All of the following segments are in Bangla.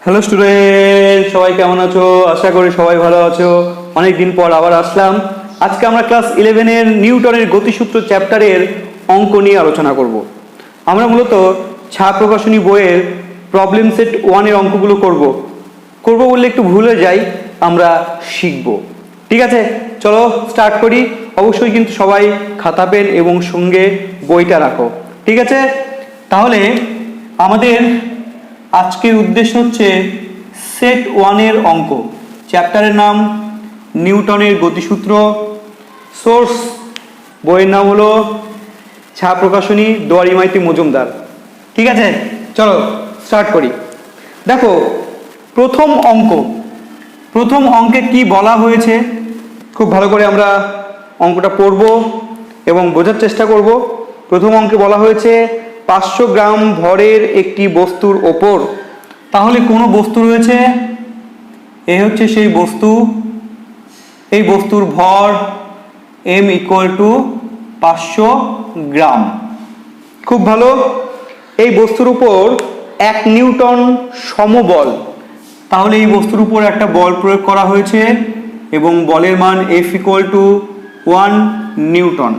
হ্যালো স্টুডেন্ট, সবাই কেমন আছো? আশা করি সবাই ভালো আছো। অনেক দিন পর আবার আসলাম। আজকে আমরা ক্লাস 11-এর নিউটনের গতিসূত্র চ্যাপ্টারের অঙ্ক নিয়ে আলোচনা করব। আমরা মূলত ছায়া প্রকাশনী বইয়ের প্রবলেম সেট 1-এর অঙ্কগুলো করব বললে একটু ভুলে যাই, আমরা শিখব। ঠিক আছে, চলো স্টার্ট করি। অবশ্যই কিন্তু সবাই খাতা পেন এবং সঙ্গে বইটা রাখো। ঠিক আছে, তাহলে আমাদের আজকের উদ্দেশ্য হচ্ছে সেট 1-এর অঙ্ক। চ্যাপ্টারের নাম নিউটনের গতিসূত্র। সোর্স বইয়ের নাম হলো ছায়া প্রকাশনী, দোয়ারি মাইতি মজুমদার। ঠিক আছে, চলো স্টার্ট করি। দেখো, প্রথম অঙ্কে কি বলা হয়েছে খুব ভালো করে আমরা অঙ্কটা পড়ব এবং বোঝার চেষ্টা করব। প্রথম অঙ্কে বলা হয়েছে 500 গ্রাম ভরের একটি বস্তুর ওপর, তাহলে কোনো বস্তু রয়েছে, এ হচ্ছে সেই বস্তু, এই বস্তুর ভর m = 500 গ্রাম। খুব ভালো। এই বস্তুর উপর 1 নিউটন সমবল, তাহলে এই বস্তুর উপর একটা বল প্রয়োগ করা হয়েছে এবং বলের মান F = 1 নিউটন।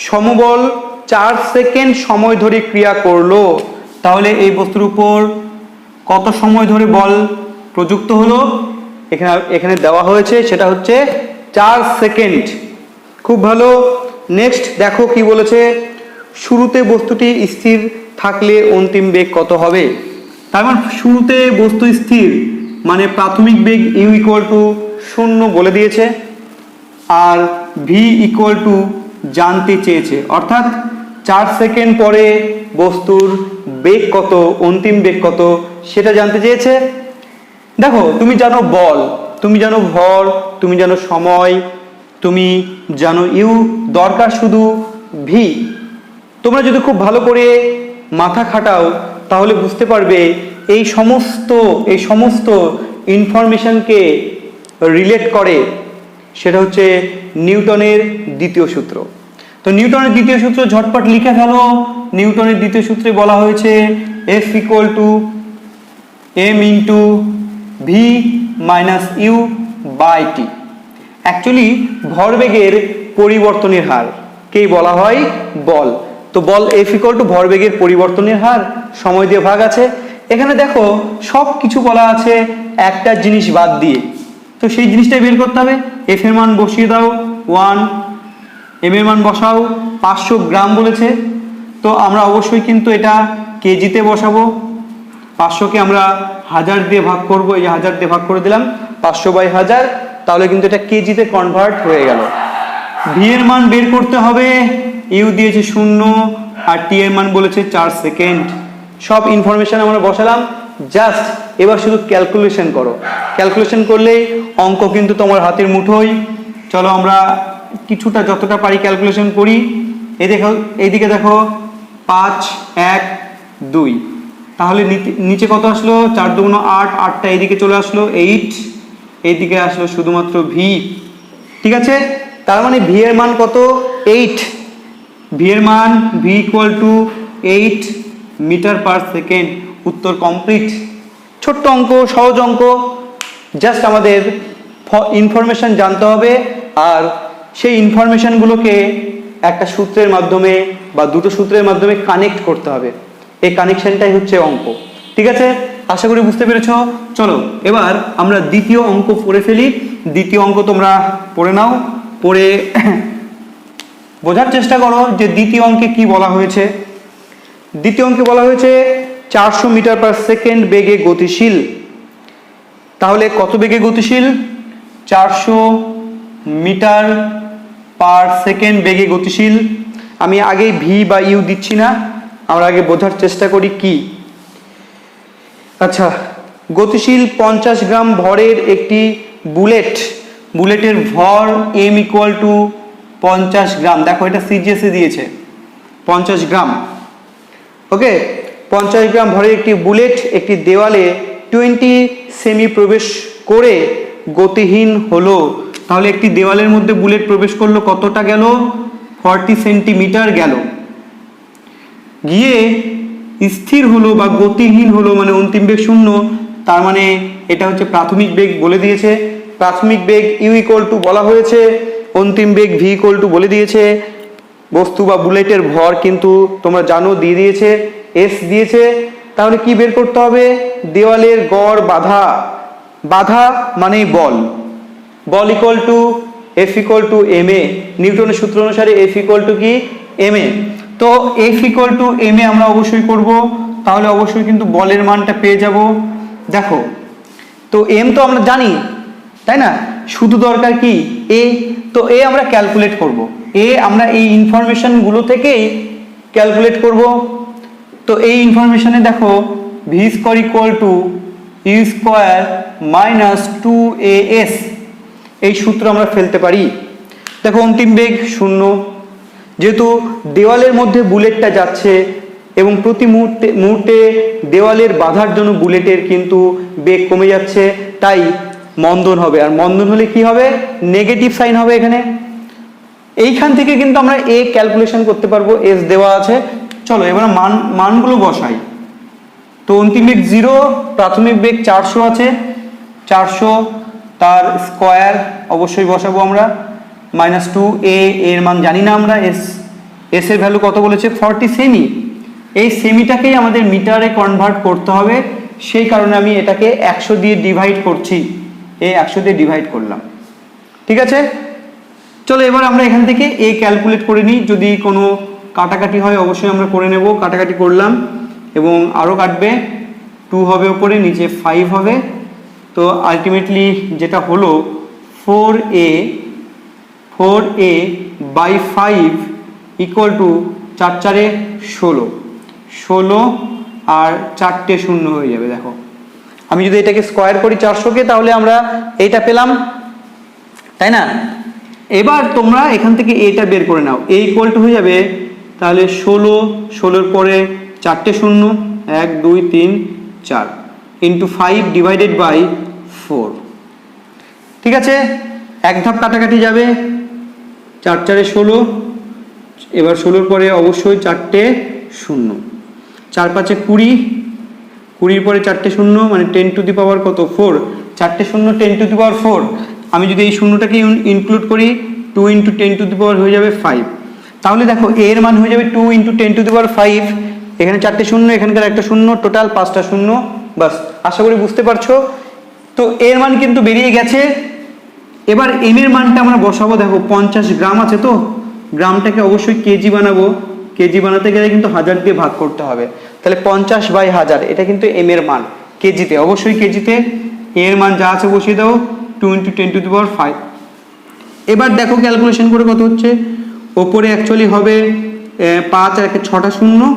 সমবল 4 সেকেন্ড সময় ধরে ক্রিয়া করলো, তাহলে এই বস্তুর উপর কত সময় ধরে বল প্রযুক্ত হলো? এখানে দেওয়া হয়েছে, সেটা হচ্ছে 4 সেকেন্ড। খুব ভালো। নেক্সট দেখো কি বলেছে, শুরুতে বস্তুটি স্থির থাকলে অন্তিম বেগ কত হবে? তার মানে শুরুতে বস্তু স্থির মানে প্রাথমিক বেগ u = 0 বলে দিয়েছে, আর v = জানতে চেয়েছে, অর্থাৎ 4 সেকেন্ড পরে বস্তুর বেগ কত, অন্তিম বেগ কত সেটা জানতে চেয়েছে। দেখো, তুমি জানো বল, তুমি জানো ভর, তুমি জানো সময়, তুমি জানো ইউ, দরকার শুধু ভি। তোমরা যদি খুব ভালো করে মাথা খাটাও তাহলে বুঝতে পারবে এই সমস্ত ইনফরমেশনকে রিলেট করে, সেটা হচ্ছে নিউটনের দ্বিতীয় সূত্র। তো নিউটনের দ্বিতীয় সূত্র ঝটপট লিখে ফেলো। নিউটনের দ্বিতীয় সূত্রে বলা হয়েছে F = m × v - u/t। Actually ভরবেগের পরিবর্তনের হার কেই বলা হয়? বল। তো বল F = ভরবেগের পরিবর্তনের হার, সময় দিয়ে ভাগ আছে। এখানে দেখো সব কিছু বলা আছে একটা জিনিস বাদ দিয়ে, তো সেই জিনিসটাই বের করতে হবে। F এর মান বসিয়ে দাও 1, m এর মান বসাও 500 গ্রাম বলেছে, তো আমরা অবশ্যই কিন্তু এটা কেজিতে বসাবো। 500কে আমরা 1000 দিয়ে ভাগ করব, এই যে 1000 দিয়ে ভাগ করে দিলাম, 500/1000, তাহলে কিন্তু এটা কেজিতে কনভার্ট হয়ে গেল। ভি এর মান বের করতে হবে, ইউ দিয়েছে 0 আর টি এর মান বলেছে 4 সেকেন্ড। সব ইনফরমেশন আমরা বসালাম, জাস্ট এবার শুধু ক্যালকুলেশন করো। ক্যালকুলেশন করলেই অঙ্ক কিন্তু তোমার হাতের মুঠোয়। চলো আমরা কিছুটা যতটা পারি ক্যালকুলেশন করি। এইদিকে দেখো 5, 1, 2, তাহলে নিচে কত আসলো? 4 × 2 = 8, 8টা এইদিকে চলে আসলো 8, এইদিকে আসলো শুধুমাত্র ভি। ঠিক আছে, তার মানে ভি এর মান কত? 8। ভি এর মান v = 8 মিটার/সেকেন্ড। উত্তর কমপ্লিট। ছোট্ট অঙ্ক, সহজ অঙ্ক, জাস্ট আমাদের ইনফরমেশন জানতে হবে আর সেই ইনফরমেশনগুলোকে একটা সূত্রের মাধ্যমে বা দুটো সূত্রের মাধ্যমে কানেক্ট করতে হবে। এই কানেকশনটাই হচ্ছে অঙ্ক। ঠিক আছে, আশা করি বুঝতে পেরেছ। চলো এবার আমরা দ্বিতীয় অঙ্ক পড়ে ফেলি। দ্বিতীয় অঙ্ক তোমরা পড়ে নাও, পড়ে বোঝার চেষ্টা করো যে দ্বিতীয় অঙ্কে কি বলা হয়েছে। দ্বিতীয় অঙ্কে বলা হয়েছে 400 মিটার/সেকেন্ড বেগে গতিশীল। তাহলে কত বেগে গতিশীল? 400 মিটার/সেকেন্ড বেগে গতিশীল। আমি আগে ভি বা ইউ দিচ্ছি না, আমরা আগে বোঝার চেষ্টা করি কি। আচ্ছা, গতিশীল 50 গ্রাম ভরের একটি বুলেটের ভর m = 50 গ্রাম। দেখো এটা সিজিএসে দিয়েছে 50 গ্রাম। ওকে, 50 গ্রাম ভরের একটি বুলেট একটি দেওয়ালে 20 সেমি প্রবেশ করে গতিহীন হলো। তাহলে একটি দেওয়ালের মধ্যে বুলেট প্রবেশ করলো, কতটা গেল? 40 সেন্টিমিটার গেল, গিয়ে স্থির হলো বা গতিহীন হলো, মানে অন্তিম বেগ 0 তার মানে এটা হচ্ছে প্রাথমিক বেগ বলে দিয়েছে। প্রাথমিক বেগ ইউ ইকুয়াল টু বলা হয়েছে, অন্তিম বেগ ভি ইকুয়াল টু বলে দিয়েছে। বস্তু বা বুলেটের ভর কিন্তু তোমরা জানো দিয়ে দিয়েছে, এস দিয়েছে। তাহলে কি বের করতে হবে? দেওয়ালের গড় বাধা, বাধা মানে বল, বল equal to F equal to M A. নিউটনের সূত্র অনুসারে এফ ইকুয়াল টু কি? M A. তো F equal to M A আমরা অবশ্যই করব, তাহলে অবশ্যই কিন্তু বলের মানটা পেয়ে যাব। দেখো তো এম তো আমরা জানি, তাই না? শুধু দরকার কি? এ। তো এ আমরা ক্যালকুলেট করব, এ আমরা এই ইনফরমেশনগুলো থেকেই ক্যালকুলেট করব। তো এই ইনফরমেশনে দেখো v square equal to u square minus 2as, এই সূত্র আমরা ফেলতে পারি। দেখো অন্তিম বেগ 0, যেহেতু দেওয়ালের মধ্যে বুলেটটা যাচ্ছে এবং প্রতি মুহূর্তে দেওয়ালের বাধার জন্য বুলেটের কিন্তু বেগ কমে যাচ্ছে, তাই মন্দন হবে। আর মন্দন হলে কি হবে? নেগেটিভ সাইন হবে এখানে। এইখান থেকে কিন্তু আমরা এ ক্যালকুলেশন করতে পারবো, এস দেওয়া আছে। চলো এবার মানগুলো বসাই। তো অন্তিম বেগ 0, প্রাথমিক বেগ 400 আছে, 400 তার স্কোয়ার অবশ্যই বসাবো আমরা, মাইনাস 2a, এর মান জানি না আমরা, এস এর ভ্যালু কত বলেছে? 40 সেমি। এই সেমিটাকেই আমাদের মিটারে কনভার্ট করতে হবে, সেই কারণে আমি এটাকে 100 দিয়ে ডিভাইড করছি, এই 100 দিয়ে ডিভাইড করলাম। ঠিক আছে, চলো এবার আমরা এখান থেকে এ ক্যালকুলেট করে নিই। যদি কোনো কাটাকাটি হয় অবশ্যই আমরা করে নেব। কাটাকাটি করলাম এবং আরও কাটবে, 2 হবে ওপরে, নিচে 5 হবে। তো আলটিমেটলি যেটা হলো 4a বাই 5 ইকুয়াল টু 4 4 16 আর 4টে 0 হয়ে যাবে। দেখো আমি যদি এটাকে স্কোয়ার করি 400কে, তাহলে আমরা এইটা পেলাম, তাই না? এবার তোমরা এখান থেকে এটা বের করে নাও, এ ইকুয়াল টু হয়ে যাবে তাহলে 16 পরে 4টে 0, 1 2 3 4 ইন্টু 5 ডিভাইডেড বাই 4। ঠিক আছে, এক ধাপ কাটাকাটি যাবে, 4 4 16, এবার 16 পরে অবশ্যই 4টে 0, 4 5 20, 20 পরে 4টে 0 মানে 10 টু দি পাওয়ার কত? 4, 4টে 0 10 টু দি পাওয়ার 4। আমি যদি এই শূন্যটাকে ইনক্লুড করি, 2 ইন্টু 10 টু দি পাওয়ার হয়ে যাবে 5। তাহলে দেখো এর মান হয়ে যাবে 2 ইন্টু 10 টু দি পাওয়ার 5। এখানে 4টে 0, এখানকার একটা 0, টোটাল 5টা 0। বাস, আশা করি বুঝতে পারছো। তো এর মান কিন্তু বেরিয়ে গেছে। এবার এম এর মানটা আমরা বসাবো। দেখো 50 গ্রাম আছে, তো গ্রামটাকে অবশ্যই কেজি বানাবো, কেজি বানাতে গেলে কিন্তু 1000 দিয়ে ভাগ করতে হবে। তাহলে 50 বাই 1000, এটা কিন্তু এম এর মান কেজিতে, অবশ্যই কেজিতে। এর মান যা আছে বসিয়ে দাও, 2 ইন্টু 10 টু দি পাওয়ার 5। এবার দেখো ক্যালকুলেশন করে কত হচ্ছে। ওপরে অ্যাকচুয়ালি হবে 5 আর 6টা 0,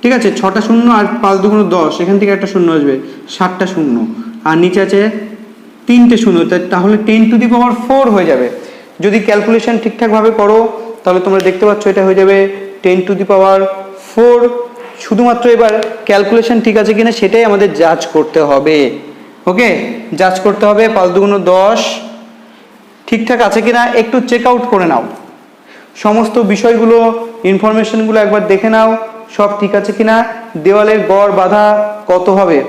ঠিক আছে, 6টা 0 আর 5 2 10, এখান থেকে একটা 0 আসবে, 7টা 0, আর নিচে আছে 3টে 0, তাহলে 10 টু দি পাওয়ার 4 হয়ে যাবে। যদি ক্যালকুলেশন ঠিকঠাকভাবে করো তাহলে তোমরা দেখতে পাচ্ছ এটা হয়ে যাবে 10 টু দি পাওয়ার 4। শুধুমাত্র এবার ক্যালকুলেশন ঠিক আছে কিনা সেটাই আমাদের জাজ করতে হবে। ওকে, জাজ করতে হবে, 5 2 10 ঠিকঠাক আছে কিনা একটু চেক আউট করে নাও। সমস্ত বিষয়গুলো, ইনফরমেশনগুলো একবার দেখে নাও, সব ঠিক আছে কিনা। দেওয়ালের গড় বাধা কত হবে?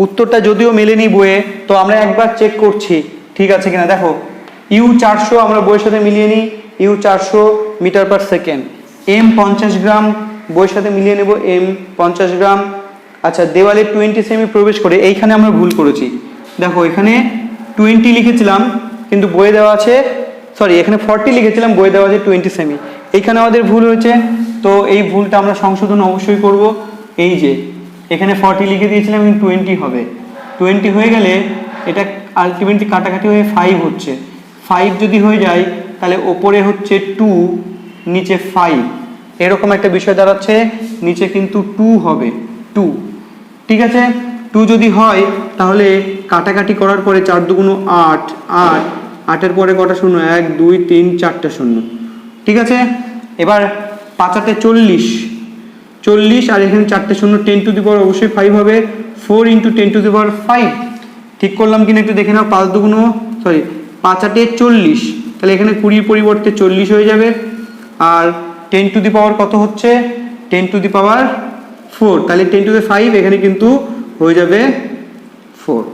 উত্তরটা যদিও মেলেনি বইয়ে, তো আমরা একবার চেক করছি ঠিক আছে কিনা। দেখো ইউ 400 আমরা বইয়ের সাথে মিলিয়ে নিই, u 400 metre per second. M 50 gram, বইয়ের সাথে মিলিয়ে নেব, এম 50 গ্রাম। আচ্ছা, দেওয়ালে 20 সেমি প্রবেশ করে, এইখানে আমরা ভুল করেছি। দেখো এখানে 20 লিখেছিলাম কিন্তু বইয়ে দেওয়া আছে, সরি এখানে 40 লিখেছিলাম, বইয়ে দেওয়া আছে 20 সেমি। এইখানে আমাদের ভুল হয়েছে, তো এই ভুলটা আমরা সংশোধন অবশ্যই করব। এই যে এখানে 40 লিখে দিয়েছিলাম কিন্তু 20 হবে, 20 হয়ে গেলে এটা আলটিমেটলি কাটাকাটি হয়ে 5 হচ্ছে। 5 যদি হয়ে যায় তাহলে ওপরে হচ্ছে 2, নিচে 5, এরকম একটা বিষয় দাঁড়াচ্ছে। নিচে কিন্তু 2 হবে, 2, ঠিক আছে। 2 যদি হয় তাহলে কাটাকাটি করার পরে 4 2 8, 8, 8-এর পরে কটা 0? 1 2 3 4টে 0, ঠিক আছে। এবার 5 8 40, 40 আর এখানে 4টে 0, 10 টু দি পাওয়ার অবশ্যই 5 হবে, 4 ইন্টু 10 টু দি পাওয়ার 5। ঠিক করলাম কিনা একটু দেখে নাও। 5 2 সরি 5 8 40, তাহলে এখানে 20 পরিবর্তে 40 হয়ে যাবে। আর 10 টু দি পাওয়ার কত হচ্ছে? 10 টু দি পাওয়ার 4, তাহলে 10 টু দি 5 এখানে কিন্তু হয়ে যাবে 4।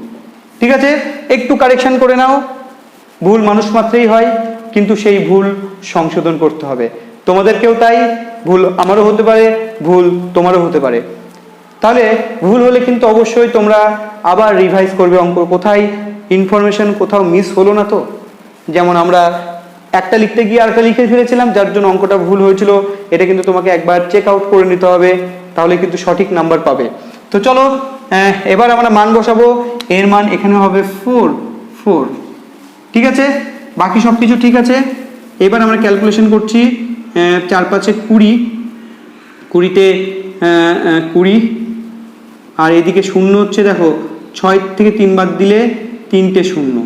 ঠিক আছে, একটু কারেকশন করে নাও, ভুল মানুষ মাত্রই হয়, কিন্তু সেই ভুল সংশোধন করতে হবে। তোমাদেরকেও তাই, ভুল আমারও হতে পারে, ভুল তোমারও হতে পারে। তাহলে ভুল হলে কিন্তু অবশ্যই তোমরা আবার রিভাইজ করবে অঙ্ক, কোথায় ইনফরমেশন কোথাও মিস হলো না তো। যেমন আমরা একটা লিখতে গিয়ে আরেকটা লিখে ফেলেছিলাম, যার জন্য অঙ্কটা ভুল হয়েছিল, এটা কিন্তু তোমাকে একবার চেক আউট করে নিতে হবে, তাহলে কিন্তু সঠিক নাম্বার পাবে। তো চলো এবার আমরা মান বসাবো। এর মান এখানে হবে 4। ঠিক আছে, বাকি সব কিছু ঠিক আছে। এবার আমরা ক্যালকুলেশন করছি, 4 5 20, 20তে 20, আর এদিকে শূন্য হচ্ছে, দেখো 6 থেকে 3 বাদ দিলে 3টে শূন্য,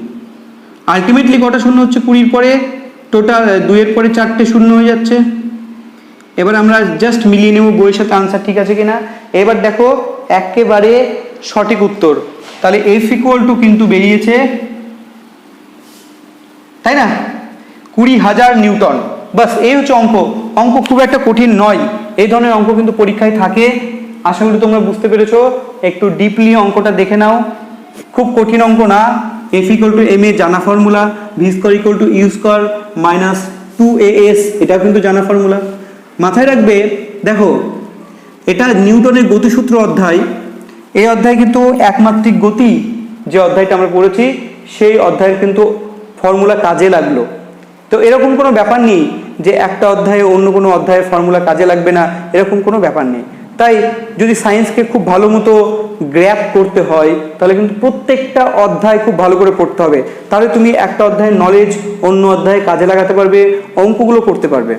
আলটিমেটলি কটা শূন্য হচ্ছে 20-র পরে, টোটাল 2-এর পরে 4টে শূন্য হয়ে যাচ্ছে। এবার আমরা জাস্ট মিলিয়ে নেব বইয়ের সাথে আনসার ঠিক আছে কিনা। এবার দেখো একেবারে সঠিক উত্তর, তাহলে F = কিন্তু বেরিয়েছে, তাই না, 20,000 নিউটন। বাস এই হচ্ছে অঙ্ক। অঙ্ক খুব একটা কঠিন নয়, এই ধরনের অঙ্ক কিন্তু পরীক্ষায় থাকে। আশা করি তোমরা বুঝতে পেরেছো। একটু ডিপলি অঙ্কটা দেখে নাও, খুব কঠিন অঙ্ক না। F = ma জানা ফর্মুলা, v² = u² - 2as, এটা কিন্তু জানা ফর্মুলা। মাথায় রাখবে, দেখো এটা নিউটনের গতিসূত্র অধ্যায়। এই অধ্যায় কিন্তু একমাত্রিক গতি, যে অধ্যায়টা আমরা পড়েছি সেই অধ্যায়ের কিন্তু ফর্মুলা কাজে লাগলো। তো এরকম কোনো ব্যাপার নেই যে একটা অধ্যায়ে অন্য কোনো অধ্যায়ের ফর্মুলা কাজে লাগবে না, এরকম কোনো ব্যাপার নেই। তাই যদি সায়েন্সকে খুব ভালো মতো গ্র্যাপ করতে হয়, তাহলে কিন্তু প্রত্যেকটা অধ্যায় খুব ভালো করে পড়তে হবে, তাহলে তুমি একটা অধ্যায়ের নলেজ অন্য অধ্যায়ে কাজে লাগাতে পারবে, অঙ্কগুলো করতে পারবে।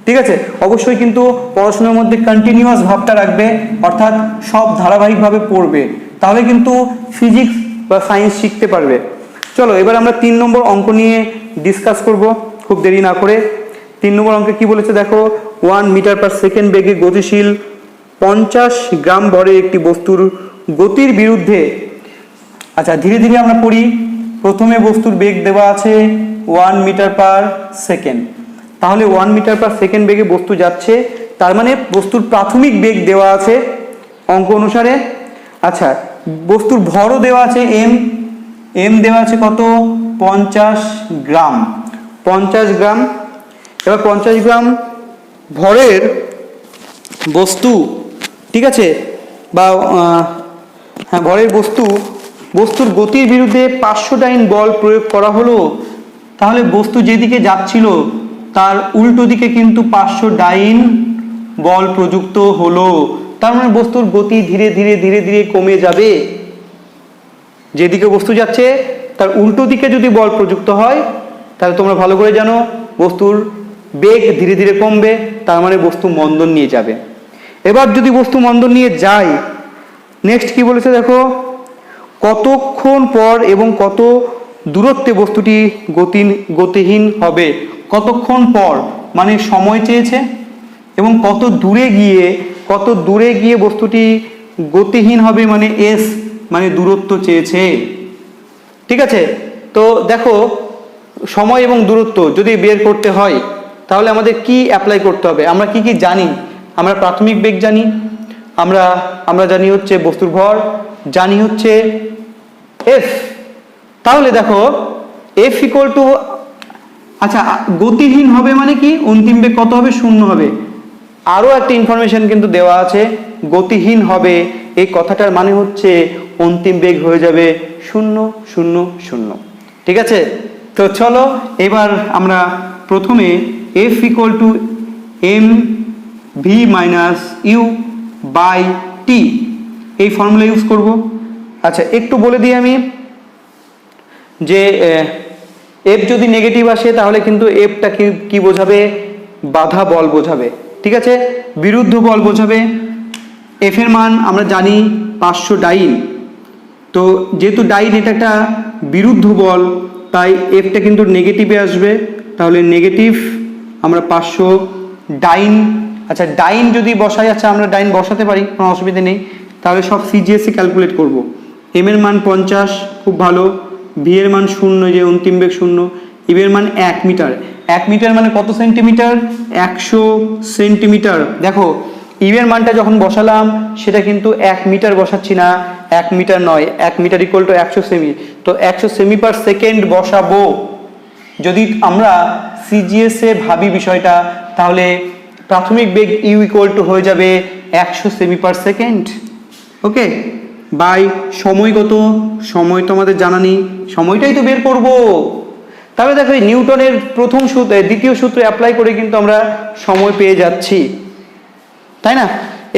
ঠিক আছে, অবশ্যই কিন্তু পড়াশোনার মধ্যে কন্টিনিউয়াস ভাবটা রাখবে, অর্থাৎ সব ধারাবাহিকভাবে পড়বে, তাহলে কিন্তু ফিজিক্স বা সায়েন্স শিখতে পারবে। চলো এবার আমরা 3 নম্বর অঙ্ক নিয়ে ডিসকাস করব, খুব দেরি না করে। 3 নম্বর অঙ্কে কি বলেছে দেখো, 1 মিটার/সেকেন্ড বেগে গতিশীল 50 গ্রাম ভরের একটি বস্তুর গতির বিরুদ্ধে, আচ্ছা ধীরে ধীরে আমরা পড়ি। প্রথমে বস্তুর বেগ দেওয়া আছে 1 মিটার/সেকেন্ড, তাহলে 1 মিটার/সেকেন্ড বেগে বস্তু যাচ্ছে, তার মানে বস্তুর প্রাথমিক বেগ দেওয়া আছে অঙ্ক অনুসারে। আচ্ছা বস্তুর ভরও দেওয়া আছে এম দেওয়া আছে কত, 50 গ্রাম। 50 গ্রাম, এবার 50 গ্রাম ভরের বস্তু, ঠিক আছে, বা হ্যাঁ ভরের বস্তুর গতির বিরুদ্ধে 500 ডাইন বল প্রয়োগ করা হলো, তাহলে বস্তু যেদিকে যাচ্ছিল তার উল্টো দিকে কিন্তু 500 ডাইন বল প্রযুক্ত হলো, তার মানে বস্তুর গতি ধীরে ধীরে ধীরে ধীরে কমে যাবে। যেদিকে বস্তু যাচ্ছে তার উল্টো দিকে যদি বল প্রযুক্ত হয়, তাহলে তোমরা ভালো করে জানো বস্তুর বেগ ধীরে ধীরে কমবে, তার মানে বস্তু মন্দন নিয়ে যাবে। এবার যদি বস্তু মন্দন নিয়ে যায়, নেক্সট কি বলেছে দেখো, কতক্ষণ পর এবং কত দূরত্বে বস্তুটি গতিহীন হবে। কতক্ষণ পর মানে সময় চেয়েছে, এবং কত দূরে গিয়ে বস্তুটি গতিহীন হবে মানে এস মানে দূরত্ব চেয়েছে। ঠিক আছে, তো দেখো সময় এবং দূরত্ব যদি বের করতে হয়, তাহলে আমাদের কি অ্যাপ্লাই করতে হবে, আমরা কি কি জানি। আমরা প্রাথমিক বেগ জানি, আমরা জানি হচ্ছে বস্তুর ভর, জানি হচ্ছে এফ। তাহলে দেখো এফ = আচ্ছা গতিহীন হবে মানে কি, অন্তিম বেগ কত হবে, 0 হবে। আরো একটা ইনফরমেশন কিন্তু দেওয়া আছে, গতিহীন হবে এই কথাটার মানে হচ্ছে অন্তিম বেগ হয়ে যাবে 0 0 0। ঠিক আছে, তো চলো এবার আমরা প্রথমে F = mv - u/t এই ফর্মুলা ইউজ করব। আচ্ছা একটু বলে দিই আমি যে এফ যদি নেগেটিভ আসে তাহলে কিন্তু এফটা কি বোঝাবে, বাধা বল বোঝাবে। ঠিক আছে, বিরুদ্ধ বল বোঝাবে। এফ এর মান আমরা জানি 500 ডাইন, তো যেহেতু ডাইন এটা একটা বিরুদ্ধ বল, তাই এফটা কিন্তু নেগেটিভে আসবে, তাহলে নেগেটিভ আমরা 500 ডাইন। আচ্ছা ডাইন যদি বসাই, আচ্ছা আমরা ডাইন বসাতে পারি, কোনো অসুবিধা নেই। তাহলে সব সিজিএসসি ক্যালকুলেট করব। এম এর মান 50, খুব ভালো। ভি এর মান 0, যে অন্তিম বেগ 0। ইউ এর মান 1 মিটার। 1 মিটার মানে কত সেন্টিমিটার, 100 সেন্টিমিটার। দেখো ইউ এর মানটা যখন বসালাম সেটা কিন্তু 1 মিটার বসাচ্ছি না, 1 মিটার নয়, 1 মিটার ইকুয়াল টু 100 সেমি। তো 100 সেমি পার সেকেন্ড বসাবো। যদি আমরা সিজিএস এ ভাবি বিষয়টা, তাহলে প্রাথমিক বেগ ইউ ইকুয়াল টু হয়ে যাবে 100 সেমি পার সেকেন্ড। ওকে, বাই সময় কত, সময় তো আমাদের জানা নেই, সময়টাই তো বের করব। তাহলে দেখো নিউটনের প্রথম সূত্র দ্বিতীয় সূত্র অ্যাপ্লাই করে কিন্তু আমরা সময় পেয়ে যাচ্ছি, তাই না?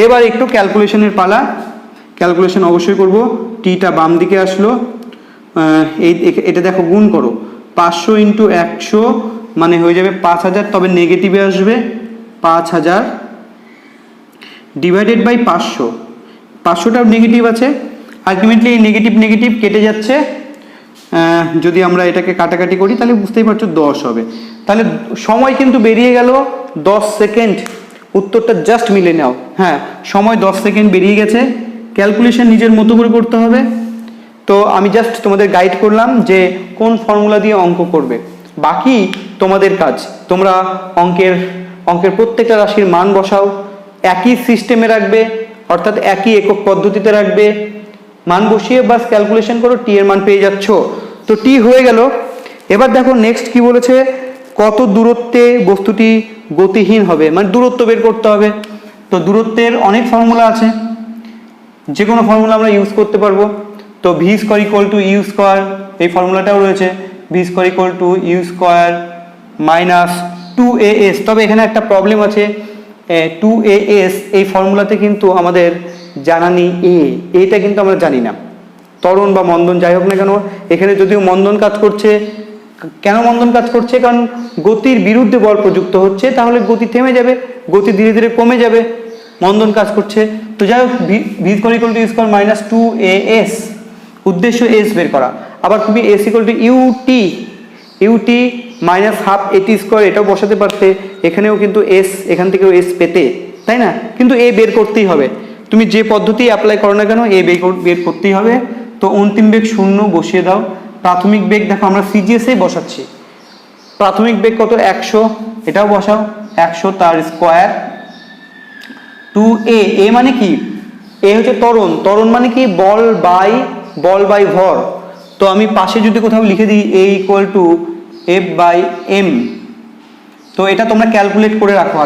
এবার একটু ক্যালকুলেশনের পালা। ক্যালকুলেশন অবশ্যই করব। টিটা বাম দিকে আসলো, এটা দেখো গুণ করো, 500 ইন্টু 100 মানে হয়ে যাবে 5000, তবে নেগেটিভে আসবে 5000 ডিভাইডেড বাই 500, 500টাও নেগেটিভ আছে, আলটিমেটলি এই নেগেটিভ নেগেটিভ কেটে যাচ্ছে। যদি আমরা এটাকে কাটাকাটি করি তাহলে বুঝতেই পারছো 10 হবে। তাহলে সময় কিন্তু বেরিয়ে গেল 10 সেকেন্ড। উত্তরটা জাস্ট মিলে নাও। হ্যাঁ, সময় 10 সেকেন্ড বেরিয়ে গেছে। ক্যালকুলেশন নিজের মতো করে করতে হবে। তো আমি জাস্ট তোমাদের গাইড করলাম যে কোন ফর্মুলা দিয়ে অঙ্ক করবে, বাকি তোমাদের কাজ। তোমরা অঙ্কের প্রত্যেকটা রাশির মান বসাও, একই সিস্টেমে রাখবে, অর্থাৎ একই একক পদ্ধতিতে রাখবে, মান বসিয়ে বাস ক্যালকুলেশন করো, টি এর মান পেয়ে যাচ্ছ। তো টি হয়ে গেল। এবার দেখো নেক্সট কি বলেছে, কত দূরত্বে বস্তুটি গতিহীন হবে, মানে দূরত্ব বের করতে হবে। তো দূরত্বের অনেক ফর্মুলা আছে, যে কোনো ফর্মুলা আমরা ইউজ করতে পারবো। তো v square equal to u square, এই ফর্মুলাটাও রয়েছে, v square equal to u square minus 2as। তবে এখানে একটা প্রবলেম আছে, 2as এই ফর্মুলাতে কিন্তু আমাদের জানা নেই, এটা কিন্তু আমরা জানি না। ত্বরণ বা মন্দন যাই হোক না কেন, এখানে যদিও মন্দন কাজ করছে, কেন মন্দন কাজ করছে, কারণ গতির বিরুদ্ধে বল প্রযুক্ত হচ্ছে, তাহলে গতি থেমে যাবে, গতি ধীরে ধীরে কমে যাবে, মন্দন কাজ করছে। তো যাই হোক, v square equal to u square minus 2as, উদ্দেশ্য এস বের করা। আবার তুমি s equal to u t minus half a t square, এটাও বসাতে পারতে, এখানেও কিন্তু এস, এখান থেকেও এস পেতে, তাই না? কিন্তু এ বের করতেই হবে, তুমি যে পদ্ধতি অ্যাপ্লাই করো না কেন, এ বের করতেই হবে। তো অন্তিম বেগ 0 বসিয়ে দাও। প্রাথমিক বেগ দেখো আমরা সিজিএসএই বসাচ্ছি, প্রাথমিক বেগ কত, 100, এটাও বসাও, 100 তার স্কোয়ার 2a। এ মানে কি, এ হচ্ছে ত্বরণ, ত্বরণ মানে কি বল বাই ভর। তো আমি পাশে যদি কোথাও লিখে দিই a equal to F by M, তো এটা তোমরা ক্যালকুলেট করে রাখো,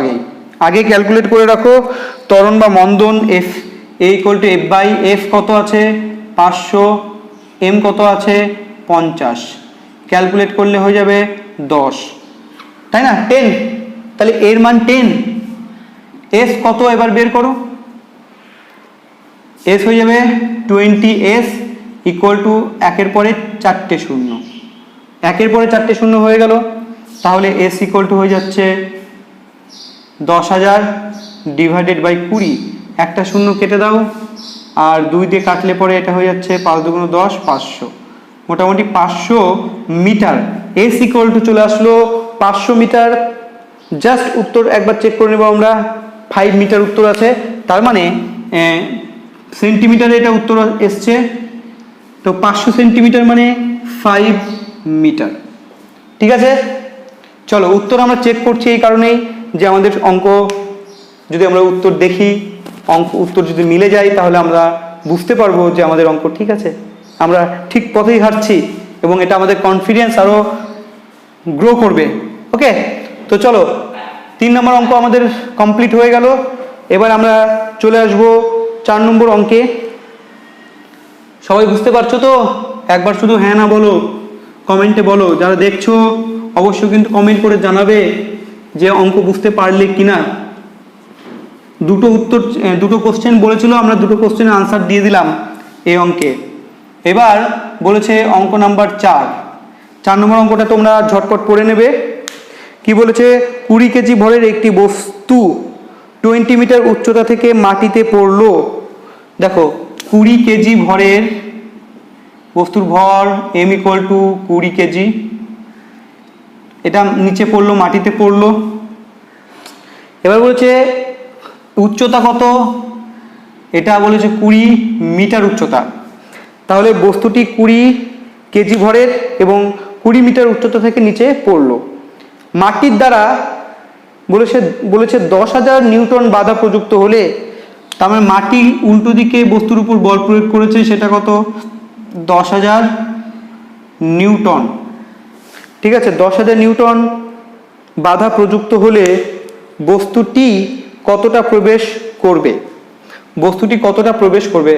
আগে ক্যালকুলেট করে রাখো। ত্বরণ বা মন্দন f, a equal to F by f কত আছে 500, এম কত আছে 50, ক্যালকুলেট করলে হয়ে যাবে 10, তাই না? 10, তাহলে এর মান 10। এস কত এবার বের করো, এস হয়ে যাবে 20s ইকুয়াল টু 1-এর পরে 4টে শূন্য, 1-এর পরে 4টে শূন্য হয়ে গেল। তাহলে এস ইকুয়াল টু হয়ে যাচ্ছে 10,000 ডিভাইডেড বাই 20, একটা শূন্য কেটে দাও, আর 2 দিয়ে কাটলে পরে এটা হয়ে যাচ্ছে 5 দুগুণ 10, 500, মোটামুটি 500 মিটার। এস ইকুয়াল টু চলে আসলো 500 মিটার। জাস্ট উত্তর একবার চেক করে নেব আমরা, 5 মিটার উত্তর আছে, তার মানে সেন্টিমিটারে এটা উত্তর এসছে। তো 500 সেন্টিমিটার মানে 5 মিটার। ঠিক আছে, চলো উত্তর আমরা চেক করছি এই কারণেই যে আমাদের অঙ্ক যদি আমরা উত্তর দেখি, উত্তর যদি মিলে যায়, তাহলে আমরা বুঝতে পারবো যে আমাদের অঙ্ক ঠিক আছে, আমরা ঠিক পথেই হাঁটছি, এবং এটা আমাদের কনফিডেন্স আরো গ্রো করবে। ওকে, তো চলো 3 নম্বর অঙ্ক আমাদের কমপ্লিট হয়ে গেল। এবার আমরা চলে আসব 4 নম্বর অঙ্কে। সবাই বুঝতে পারছো তো? একবার শুধু হ্যাঁ না বলো, কমেন্টে বলো। যারা দেখছো অবশ্যই কিন্তু কমেন্ট করে জানাবে যে অঙ্ক বুঝতে পারলে কিনা। দুটো কোশ্চেন বলেছিল, আমরা দুটো কোশ্চেনের আনসার দিয়ে দিলাম এই অঙ্কে। এবার বলেছে অঙ্ক নাম্বার 4 নম্বর অঙ্কটা তোমরা ঝটপট পড়ে নেবে। কি বলেছে, 20 কেজি ভরের একটি বস্তু 20 মিটার উচ্চতা থেকে মাটিতে পড়লো। দেখো 20 কেজি ভরের বস্তুর ভর এম ইকুয়াল টু 20 কেজি, এটা নিচে পড়লো, মাটিতে পড়লো। এবার বলেছে উচ্চতা কত, এটা বলেছে 20 মিটার উচ্চতা। তাহলে বস্তুটি 20 কেজি ভরের এবং 20 মিটার উচ্চতা থেকে নিচে পড়লো। মাটির দ্বারা বলেছে বলেছে 10,000 নিউটন বাধা প্রযুক্ত হলে, তার মানে মাটি উল্টো দিকে বস্তুর উপর বল প্রয়োগ করেছে, সেটা কত? 10,000 নিউটন। ঠিক আছে, 10,000 নিউটন বাধা প্রযুক্ত হলে বস্তুটি কতটা প্রবেশ করবে? বস্তুটি কতটা প্রবেশ করবে?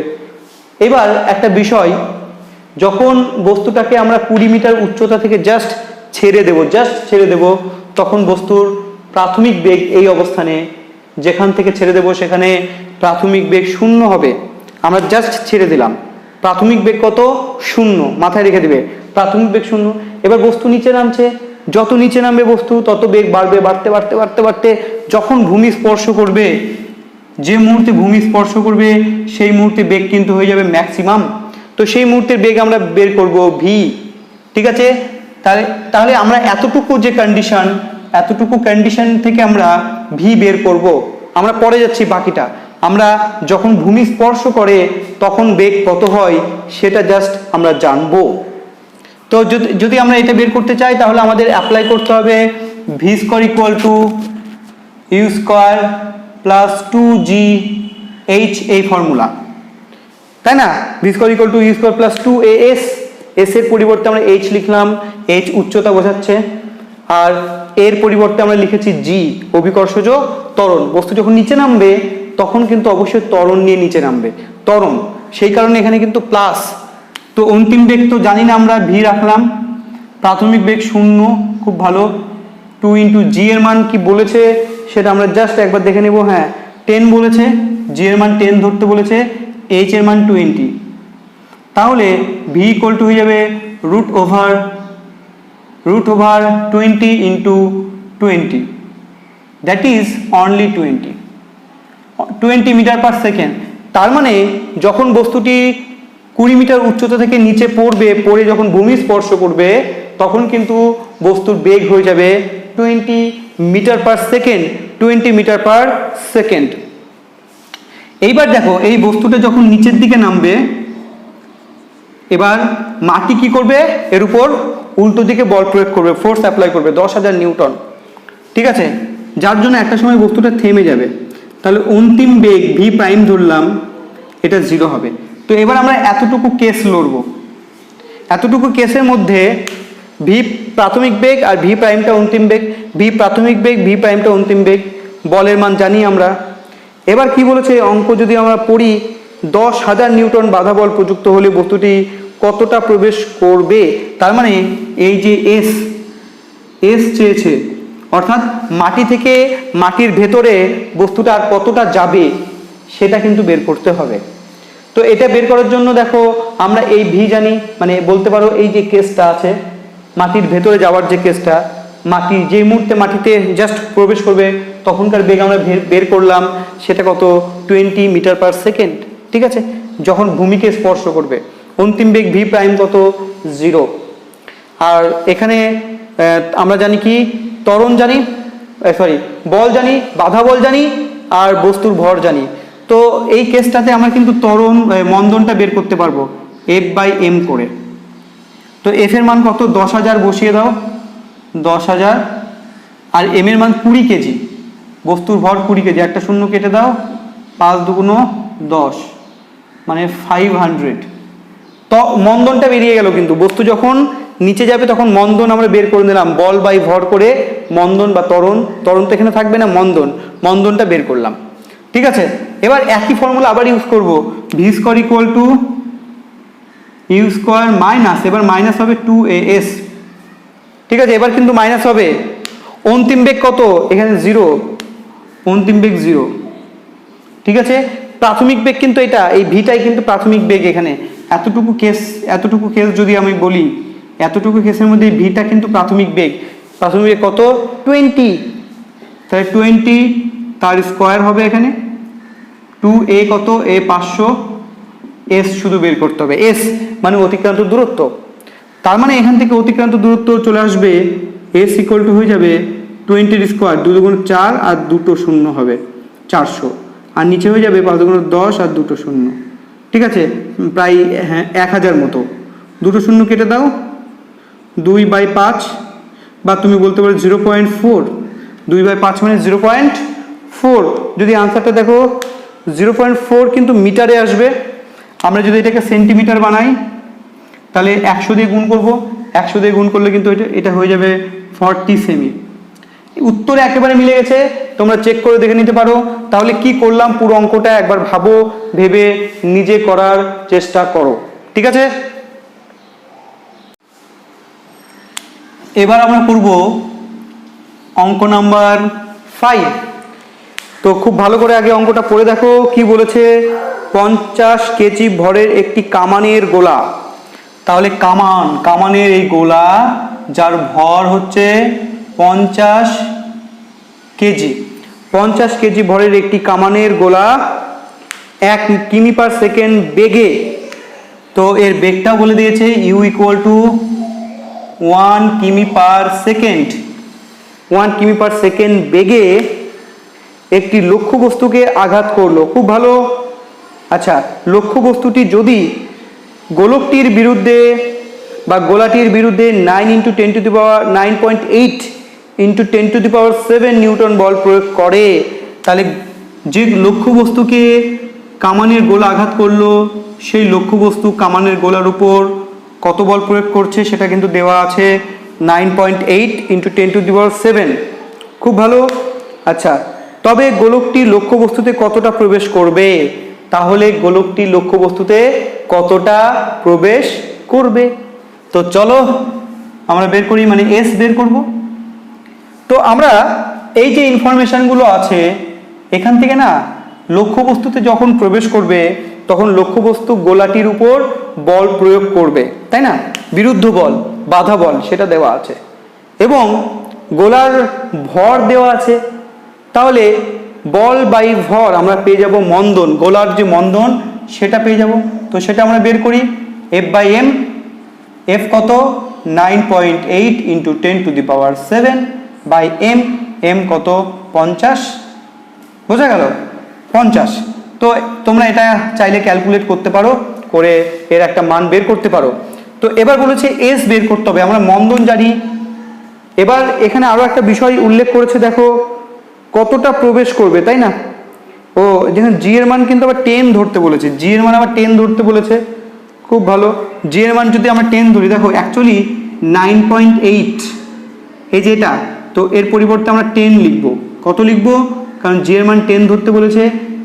এবার একটা বিষয়, যখন বস্তুটাকে আমরা 20 মিটার উচ্চতা থেকে জাস্ট ছেড়ে দেব, তখন বস্তুর প্রাথমিক বেগ এই অবস্থানে, যেখান থেকে ছেড়ে দেব সেখানে প্রাথমিক বেগ 0 হবে। আমরা জাস্ট ছেড়ে দিলাম, প্রাথমিক বেগ কত? 0। মাথায় রেখে দিবে, প্রাথমিক বেগ 0। এবার বস্তু নিচে নামছে, যত নিচে নামবে বস্তু তত বেগ বাড়বে, বাড়তে বাড়তে বাড়তে বাড়তে যখন ভূমি স্পর্শ করবে, যে মুহূর্তে ভূমি স্পর্শ করবে সেই মুহূর্তে বেগ কিন্তু হয়ে যাবে ম্যাক্সিমাম। তো সেই মুহূর্তের বেগ আমরা বের করব ভি। ঠিক আছে, তাহলে আমরা এতটুকু কন্ডিশন থেকে আমরা ভি বের করব। আমরা পরে যাচ্ছি বাকিটা। আমরা যখন ভূমি স্পর্শ করে তখন বেগ কত হয় সেটা জাস্ট আমরা জানবো। তো যদি আমরা এটা বের করতে চাই তাহলে আমাদের অ্যাপ্লাই করতে হবে v square equal to u square plus 2gh, এই ফর্মুলা, তাই না? V square equal to u square plus 2as, s এর পরিবর্তে আমরা h লিখলাম, h উচ্চতা বোঝাচ্ছে, আর এর পরিবর্তে আমরা লিখেছি জি, অভিকর্ষজ ত্বরণ। বস্তু যখন নিচে নামবে তখন কিন্তু অবশ্যই ত্বরণ নিয়ে নিচে নামবে, ত্বরণ, সেই কারণে এখানে কিন্তু প্লাস। তো অন্তিম বেগ তো জানি না, আমরা ভি রাখলাম, প্রাথমিক বেগ 0, খুব ভালো। 2 ইন্টু জি এর মান কি বলেছে সেটা আমরা জাস্ট একবার দেখে নেব। হ্যাঁ, 10 বলেছে, জি এর মান 10 ধরতে বলেছে, এইচ এর মান 20। তাহলে ভি ইকুয়াল টু হয়ে যাবে root over 20 into 20, that is only 20 metre per second. তার মানে যখন বস্তুটি 20 মিটার উচ্চতা থেকে নিচে পড়ে যখন ভূমি স্পর্শ করবে তখন কিন্তু বস্তুর বেগ হয়ে যাবে 20 metre per second, 20 metre per second. এইবার দেখো, এই বস্তুটা যখন নিচের দিকে নামবে, এবার মাটি কি করবে? এর উপর উল্টো দিকে বল প্রয়োগ করবে, ফোর্স অ্যাপ্লাই করবে 10,000 নিউটন। ঠিক আছে, যার জন্য একটা সময় বস্তুটা থেমে যাবে। তাহলে অন্তিম বেগ ভি প্রাইম ধরলাম, এটা 0 হবে। তো এবার আমরা এতটুকু কেস লড়ব, এতটুকু কেসের মধ্যে ভি প্রাথমিক বেগ আর ভি প্রাইমটা অন্তিম বেগ, ভি প্রাথমিক বেগ, ভি প্রাইমটা অন্তিম বেগ, বলের মান জানি আমরা। এবার কি বলেছে অঙ্ক যদি আমরা পড়ি, 10,000 নিউটন বাধা বল প্রযুক্ত হলে বস্তুটি কতটা প্রবেশ করবে? তার মানে এই যে এস চেয়েছে, অর্থাৎ মাটি থেকে মাটির ভেতরে বস্তুটা আর কতটা যাবে সেটা কিন্তু বের করতে হবে। তো এটা বের করার জন্য দেখো আমরা এই ভি জানি, মানে বলতে পারো এই যে কেসটা আছে মাটির ভেতরে যাওয়ার যে কেসটা, মাটি যে মুহূর্তে মাটিতে জাস্ট প্রবেশ করবে তখনকার বেগ আমরা বের করলাম, সেটা কত? 20 মিটার পার সেকেন্ড। ঠিক আছে, যখন ভূমিকে স্পর্শ করবে। অন্তিম বেগ ভি প্রাইম কত? 0। আর এখানে আমরা জানি কি, ত্বরণ জানি, বল জানি, বাধা বল জানি, আর বস্তুর ভর জানি। তো এই কেসটাতে আমরা কিন্তু ত্বরণ মন্দনটা বের করতে পারবো F/m করে। তো এফ এর মান কত? 10,000 বসিয়ে দাও, 10,000, আর এম এর মান 20 কেজি, বস্তুর ভর 20 কেজি, একটা শূন্য কেটে দাও, 5 দুগুণ 10, মানে 500। তো মন্দনটা বেরিয়ে গেল, কিন্তু বস্তু যখন নিচে যাবে তখন মন্দন আমরা বের করে নিলাম, বল বাই ভর করে মন্দন বা ত্বরণ তো এখানে থাকবে না, মন্দনটা বের করলাম। ঠিক আছে, এবার একই ফর্মুলা আবার ইউজ করব, v square equal to u square minus, এবার মাইনাস হবে 2as। ঠিক আছে, এবার কিন্তু মাইনাস হবে। অন্তিম বেগ কত? এখানে 0, অন্তিম বেগ 0। ঠিক আছে, প্রাথমিক বেগ কিন্তু এটা, এই ভিটাই কিন্তু প্রাথমিক বেগ। এখানে এতটুকু কেস যদি আমি বলি, এতটুকু কেসের মধ্যে ভিটা কিন্তু প্রাথমিক বেগ। প্রাথমিক বেগ কত? 20। তাহলে 20 তার স্কয়ার হবে এখানে, 2a কত? a 500, এস শুধু বের করতে হবে, এস মানে অতিক্রান্ত দূরত্ব। তার মানে এখান থেকে অতিক্রান্ত দূরত্ব চলে আসবে, এস ইকুয়াল টু হয়ে যাবে 20 স্কয়ার, 2 দুগুণ 4 আর 2টো শূন্য হবে 400, আর নিচে হয়ে যাবে 5 দুগুণ 10 আর 2টো শূন্য। ঠিক আছে, প্রায় 1000 মতো। 2টো শূন্য কেটে দাও, 2/5, বা তুমি বলতে পারো 0.4, 2/5 মানে 0.4। যদি আনসারটা দেখো 0.4 কিন্তু মিটারে আসবে। আমরা যদি এটাকে সেন্টিমিটার বানাই তাহলে 100 দিয়ে গুণ করব, 100 দিয়ে গুণ করলে কিন্তু এটা হয়ে যাবে 40 সেমি। উত্তরে একেবারে মিলে গেছে, তোমরা চেক করে দেখে নিতে পারো। তাহলে কি করলাম পুরো অঙ্কটা একবার ভাবো, ভেবে নিজে করার চেষ্টা করো, ঠিক আছে? এবার আমরা করব অঙ্ক নাম্বার 5। তো খুব ভালো করে আগে অঙ্কটা পড়ে দেখো কি বলেছে। 50 কেজি ভরের একটি কামানের গোলা। তাহলে কামানের এই গোলা যার ভর হচ্ছে 50 কেজি, 50 কেজি ভরের একটি কামানের গোলা 1 কিমি পার সেকেন্ড বেগে, তো এর বেগটা বলে দিয়েছে u = 1 কিমি পার সেকেন্ড, 1 কিমি পার সেকেন্ড বেগে একটি লক্ষ্যবস্তুকে আঘাত করলো। খুব ভালো। আচ্ছা, লক্ষ্যবস্তুটি যদি গোলকটির বিরুদ্ধে বা গোলাটির বিরুদ্ধে 9.8 × 10⁷ নিউটন বল প্রয়োগ করে, তাহলে যে লক্ষ্যবস্তুকে কামানের গোলা আঘাত করলো সেই লক্ষ্যবস্তু কামানের গোলার উপর কত বল প্রয়োগ করছে সেটা কিন্তু দেওয়া আছে 9.8 × 10⁷। খুব ভালো। আচ্ছা, তবে গোলকটি লক্ষ্যবস্তুতে কতটা প্রবেশ করবে? তাহলে গোলকটি লক্ষ্যবস্তুতে কতটা প্রবেশ করবে? তো চলো আমরা বের করি, মানে এস বের করব। তো আমরা এই যে ইনফরমেশনগুলো আছে এখান থেকে না, লক্ষ্যবস্তুতে যখন প্রবেশ করবে তখন লক্ষ্যবস্তু গোলাটির উপর বল প্রয়োগ করবে, তাই না? বিরুদ্ধ বল, বাধা বল সেটা দেওয়া আছে, এবং গোলার ভর দেওয়া আছে। তাহলে বল বাই ভর আমরা পেয়ে যাব মন্দন, গোলার যে মন্দন সেটা পেয়ে যাব। তো সেটা আমরা বের করি। F/m, F কত? 9.8 × 10⁷ বাই m, m কত? 50। বোঝা গেল? 50। তো তোমরা এটা চাইলে ক্যালকুলেট করতে পারো, করে এর একটা মান বের করতে পারো। তো এবার বলেছে এস বের করতে হবে, আমরা মন্দন জানি। এবার এখানে আরো একটা বিষয় উল্লেখ করেছে, দেখো কতটা প্রবেশ করবে, তাই না? ও যেখানে জি এর মান কিন্তু আবার 10 ধরতে বলেছে, জি এর মান আবার 10 ধরতে বলেছে। খুব ভালো। জি এর মান যদি আমরা 10 ধরি, দেখো অ্যাকচুয়ালি 9.8 এই যে এটা, তো এর পরিবর্তে আমরা 10 লিখবো। কত লিখবো? কারণ জি এর মান 10 ধরতে বলেছে,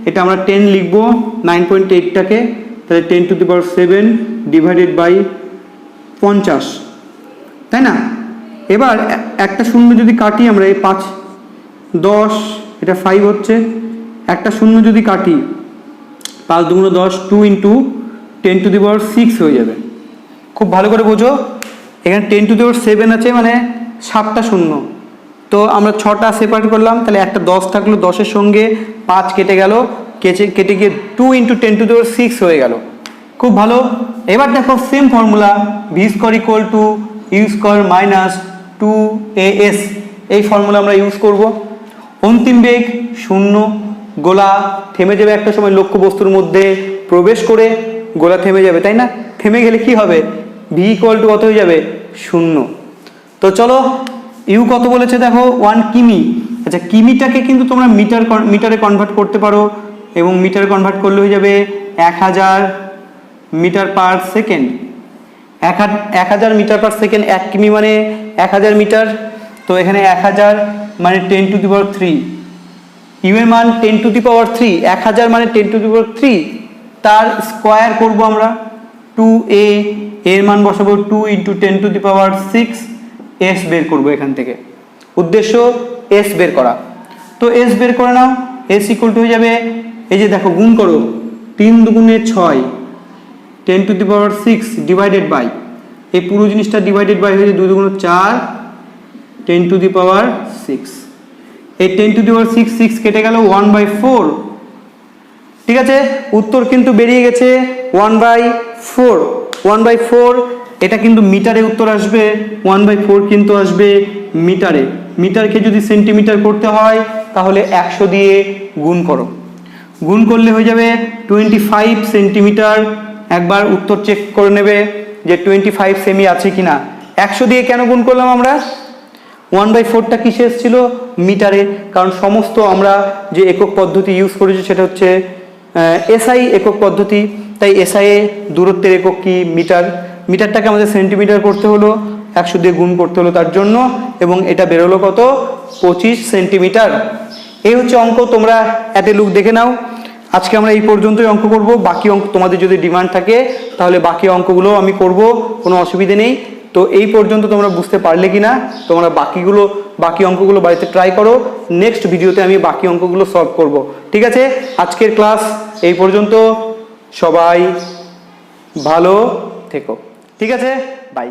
এটা আমরা 10 লিখবো 9.8টাকে, তাহলে 10⁷ ডিভাইডেড বাই 50, তাই না? এবার একটা শূন্য যদি কাটি আমরা, এই 5 10, এটা 5 হচ্ছে, একটা শূন্য যদি কাটি 5 × 2 = 10, 2 × 10⁶ হয়ে যাবে। খুব ভালো করে বোঝো, এখানে 10⁷ আছে মানে 7টা শূন্য, তো আমরা 6টা সেপারেট করলাম, তাহলে একটা 10 থাকলো, 10-এর সঙ্গে 5 কেটে গেল, কেটে গিয়ে 2 × 10⁶ হয়ে গেল। খুব ভালো। এবার দেখো same formula, v² = u² - 2as, এই ফর্মুলা আমরা ইউজ করব। অন্তিম বেগ 0, গোলা থেমে যাবে একটা সময়, লক্ষ্যবস্তুর মধ্যে প্রবেশ করে গোলা থেমে যাবে, তাই না? থেমে গেলে কি হবে? v = কত হয়ে যাবে? 0। তো চলো ইউ কত বলেছে দেখো, 1 কিমি। আচ্ছা, কিমিটাকে কিন্তু তোমরা মিটারে কনভার্ট করতে পারো, এবং মিটারে কনভার্ট করলে হয়ে যাবে 1000 metre per second. 1000 metre per second, 1 কিমি মানে 1000 মিটার। তো এখানে 1000 মানে 10⁻³ ইউ এর মান 10⁻³ 1000 মানে 10⁻³ তার স্কোয়ার করব আমরা, 2a এর মান বসাবো 2 × 10⁶, এস বের করব এখান থেকে। উদ্দেশ্য এস বের করা। তো এস বের করে নাও। এস = হয়ে যাবে, এই যে দেখো গুণ করো, 3 × 2 = 6, 10⁶ ডিভাইডেড বাই, এই পুরো জিনিসটা ডিভাইডেড বাই হয়ে যায় 2 × 2 = 4, 10⁶। এই 10⁶ 6 কেটে গেল 1/4। ঠিক আছে, উত্তর কিন্তু বেরিয়ে গেছে 1/4। 1/4 এটা কিন্তু মিটারে উত্তর আসবে, 1/4 কিন্তু আসবে মিটারে। মিটারকে যদি সেন্টিমিটার করতে হয় তাহলে 100 দিয়ে গুণ করো, গুণ করলে হয়ে যাবে 25 সেন্টিমিটার। একবার উত্তর চেক করে নেবে যে 25 সেমি আছে কিনা। 100 দিয়ে কেন গুণ করলাম আমরা? 1/4টা কিসে এসেছিল? মিটারে, কারণ সমস্ত আমরা যে একক পদ্ধতি ইউজ করেছি সেটা হচ্ছে এসআই একক পদ্ধতি, তাই এসআই এ দূরত্বের একক কি? মিটার। মিটারটাকে আমাদের সেন্টিমিটার করতে হলো, 100 দিয়ে গুণ করতে হলো তার জন্য, এবং এটা বেরোলো কত? 25 সেন্টিমিটার। এই হচ্ছে অঙ্ক, তোমরা এতে লুক দেখে নাও। আজকে আমরা এই পর্যন্তই অঙ্ক করব, বাকি অঙ্ক তোমাদের যদি ডিমান্ড থাকে তাহলে বাকি অঙ্কগুলো আমি করব, কোনো অসুবিধে নেই। তো এই পর্যন্ত তোমরা বুঝতে পারলে কি না, তোমরা বাকি অঙ্কগুলো বাড়িতে ট্রাই করো, নেক্সট ভিডিওতে আমি বাকি অঙ্কগুলো সলভ করব। ঠিক আছে, আজকের ক্লাস এই পর্যন্ত, সবাই ভালো থেকো। ঠিক আছে, বাই।